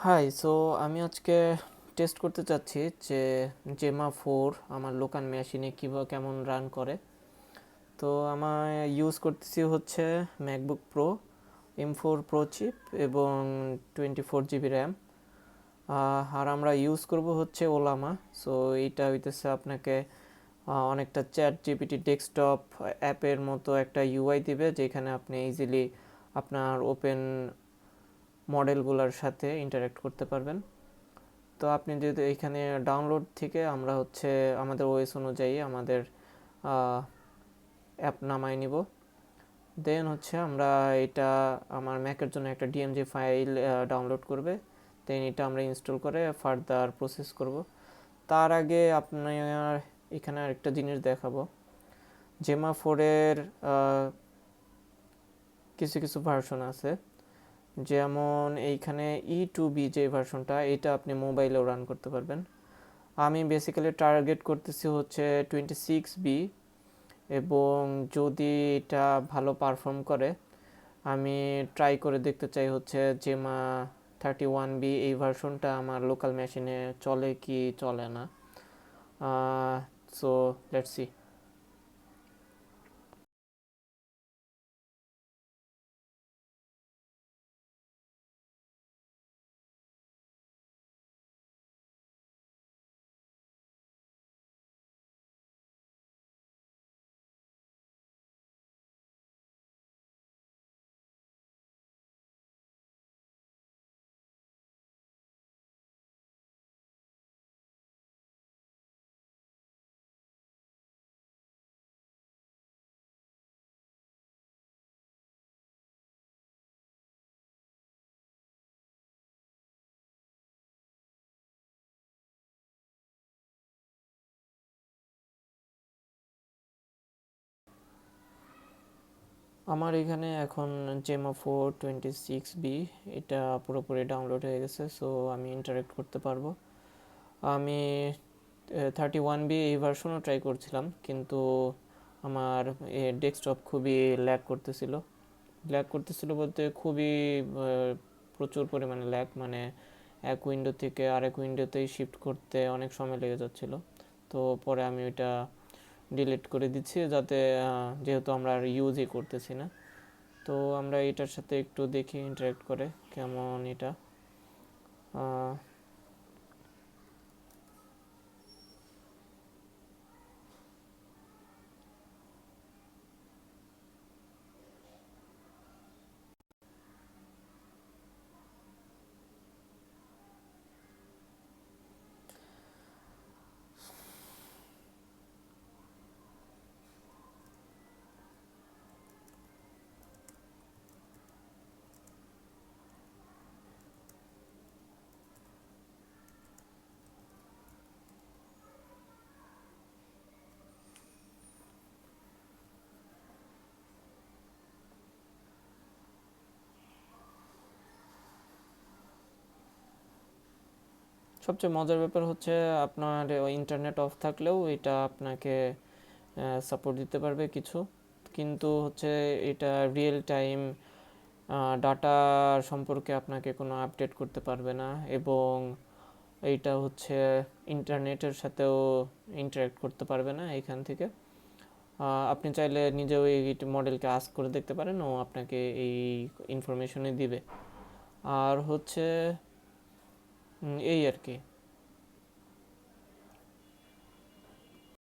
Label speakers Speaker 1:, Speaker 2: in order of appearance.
Speaker 1: High, আমি আজকে test করতে চাচ্ছি যে জেমা 4 আমার লোকাল মেশিনে কীভাবে কেমন রান করে। তো আমার ইউজ করতেছি হচ্ছে MacBook pro M4 pro chip এবং 24 GB র্যাম। আর আমরা ইউজ করব হচ্ছে ওলামা। এইটা হইতেছে আপনাকে অনেকটা চ্যাট জিপিটি ডেস্কটপ অ্যাপের মতো একটা ইউআই দিবে, যেখানে আপনি ইজিলি আপনার ওপেন মডেলগুলোর সাথে ইন্টারাক্ট করতে পারবেন। তো আপনি যদি এখানে ডাউনলোড থেকে আমরা হচ্ছে আমাদের ওএস অনুযায়ী আমাদের অ্যাপ নামাই নিব। দেন হচ্ছে আমরা এটা আমার ম্যাকের জন্য একটা ডিএমজি ফাইল ডাউনলোড করবে। দেন এটা আমরা ইনস্টল করে ফার্দার প্রসেস করব। তার আগে আপনার এখানে আরেকটা জিনিস দেখাবো। জেমা 4-এর কিছু কিছু ভার্সন আছে, যেমন এইখানে E2B যে ভার্সনটা, এটা আপনি মোবাইলেও রান করতে পারবেন। আমি বেসিক্যালি টার্গেট করতেছি হচ্ছে 26B, এবং যদি এটা ভালো পারফর্ম করে আমি ট্রাই করে দেখতে চাই হচ্ছে জেমা 31B এই ভার্সনটা আমার লোকাল মেশিনে চলে কি চলে না। So let's see. আমার এখানে এখন জেমা 4 26B এটা পুরোপুরি ডাউনলোড হয়ে গেছে। আমি ইন্টারেক্ট করতে পারবো। আমি 31B এই ভার্সনও ট্রাই করছিলাম, কিন্তু আমার ডেস্কটপ খুবই ল্যাগ করতেছিল বলতে খুবই প্রচুর পরিমাণে ল্যাগ, মানে এক উইন্ডো থেকে আরেক উইন্ডোতেই শিফট করতে অনেক সময় লেগে যাচ্ছিল। তো পরে আমি ওইটা ডিলিট করে দিচ্ছি, যাতে যেহেতু আমরা আর ইউজই করতেছি না। তো আমরা এটার সাথে একটু দেখি ইন্টারেক্ট করে কেমন এটা। সবচেয়ে মজার ব্যাপার হচ্ছে আপনার ইন্টারনেট অফ থাকলেও এটা আপনাকে সাপোর্ট দিতে পারবে কিছু, কিন্তু হচ্ছে এটা রিয়েল টাইম ডাটার সম্পর্কে আপনাকে কোনো আপডেট করতে পারবে না, এবং এইটা হচ্ছে ইন্টারনেটের সাথেও ইন্টারাক্ট করতে পারবে না এখান থেকে। আপনি চাইলে নিজেও এই মডেলকে আস্ক করে দেখতে পারেন, ও আপনাকে এই ইনফরমেশনই দিবে। আর হচ্ছে এই আর কি।